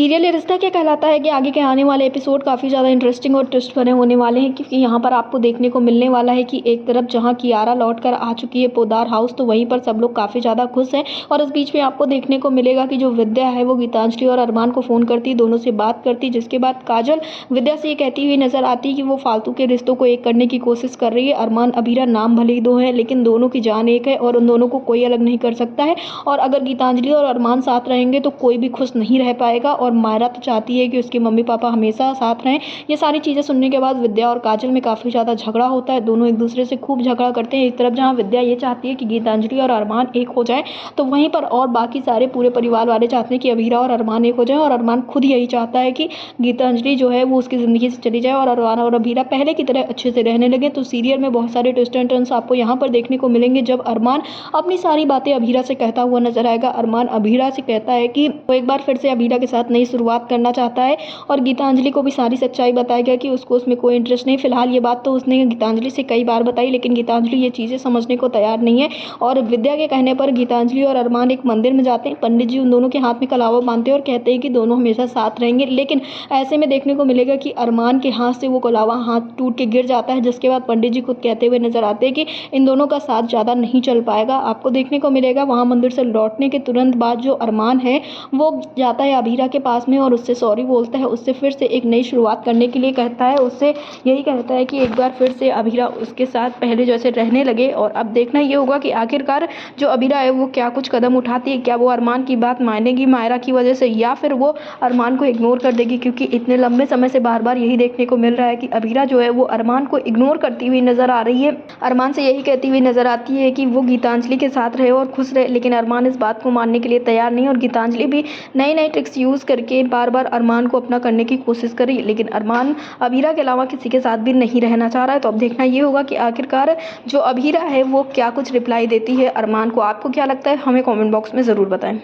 Serial ये रिश्ता क्या कहलाता है कि आगे के आने वाले एपिसोड काफ़ी ज़्यादा इंटरेस्टिंग और ट्विस्ट भरे होने वाले हैं, क्योंकि यहाँ पर आपको देखने को मिलने वाला है कि एक तरफ जहाँ कियारा लौट कर आ चुकी है पोद्दार हाउस, तो वहीं पर सब लोग काफ़ी ज़्यादा खुश हैं। और इस बीच में आपको देखने को मिलेगा कि जो विद्या है वो गीतांजलि और अरमान को फ़ोन करती, दोनों से बात करती, जिसके बाद काजल विद्या से ये कहती हुई नजर आती कि वो फालतू के रिश्तों को एक करने की कोशिश कर रही है। अरमान अबीरा नाम भले ही दो हैं, लेकिन दोनों की जान एक है और उन दोनों को कोई अलग नहीं कर सकता है। और अगर गीतांजलि और अरमान साथ रहेंगे तो कोई भी खुश नहीं रह पाएगा। और मायरा तो चाहती है कि उसके मम्मी पापा हमेशा साथ रहें। ये सारी चीज़ें सुनने के बाद विद्या और काजल में काफ़ी ज़्यादा झगड़ा होता है। दोनों एक दूसरे से खूब झगड़ा करते हैं। एक तरफ जहाँ विद्या ये चाहती है कि गीतांजलि और अरमान एक हो जाए, तो वहीं पर और बाकी सारे पूरे परिवार वाले चाहते हैं कि अबीरा और अरमान एक हो जाए। और अरमान खुद यही चाहता है कि गीतांजलि जो है वो उसकी ज़िंदगी से चली जाए और अरमान और अबीरा पहले की तरह अच्छे से रहने लगे। तो सीरियल में बहुत सारे ट्विस्ट एंड टर्न्स आपको यहाँ पर देखने को मिलेंगे। जब अरमान अपनी सारी बातें अबीरा से कहता हुआ नजर आएगा। अरमान अबीरा से कहता है कि वो एक बार फिर से अबीरा के साथ नई शुरुआत करना चाहता है और गीतांजलि को भी सारी सच्चाई बताएगा कि उसको उसमें कोई इंटरेस्ट नहीं। फिलहाल ये बात तो उसने गीतांजलि से कई बार बताई, लेकिन गीतांजलि ये चीज़ें समझने को तैयार नहीं है। और विद्या के कहने पर गीतांजलि और अरमान एक मंदिर में जाते हैं। पंडित जी उन दोनों के हाथ में कलावा बांधते हैं और कहते हैं कि दोनों हमेशा साथ रहेंगे। लेकिन ऐसे में देखने को मिलेगा कि अरमान के हाथ से वो कलावा हाथ टूट के गिर जाता है, जिसके बाद पंडित जी खुद कहते हुए नजर आते हैं कि इन दोनों का साथ ज़्यादा नहीं चल पाएगा। आपको देखने को मिलेगा वहाँ मंदिर से लौटने के तुरंत बाद जो अरमान है वो जाता है अबीरा के पास में और उससे सॉरी बोलता है, उससे फिर से एक नई शुरुआत करने के लिए कहता है। उससे यही कहता है कि एक बार फिर से अबीरा उसके साथ पहले जैसे रहने लगे। और अब देखना ये होगा कि आखिरकार जो अबीरा है वो क्या कुछ कदम उठाती है। क्या वो अरमान की बात मानेगी मायरा की वजह से, या फिर वो अरमान को इग्नोर कर देगी, क्योंकि इतने लंबे समय से बार बार यही देखने को मिल रहा है कि अबीरा जो है वो अरमान को इग्नोर करती हुई नजर आ रही है। अरमान से यही कहती हुई नजर आती है कि वो गीतांजलि के साथ रहे और खुश रहे, लेकिन अरमान इस बात को मानने के लिए तैयार नहीं। और गीतांजलि भी नई नई ट्रिक्स यूज़ करके बार बार अरमान को अपना करने की कोशिश करी, लेकिन अरमान अबीरा के अलावा किसी के साथ भी नहीं रहना चाह रहा है। तो अब देखना ये होगा कि आखिरकार जो अबीरा है वो क्या कुछ रिप्लाई देती है अरमान को। आपको क्या लगता है, हमें कमेंट बॉक्स में ज़रूर बताएं।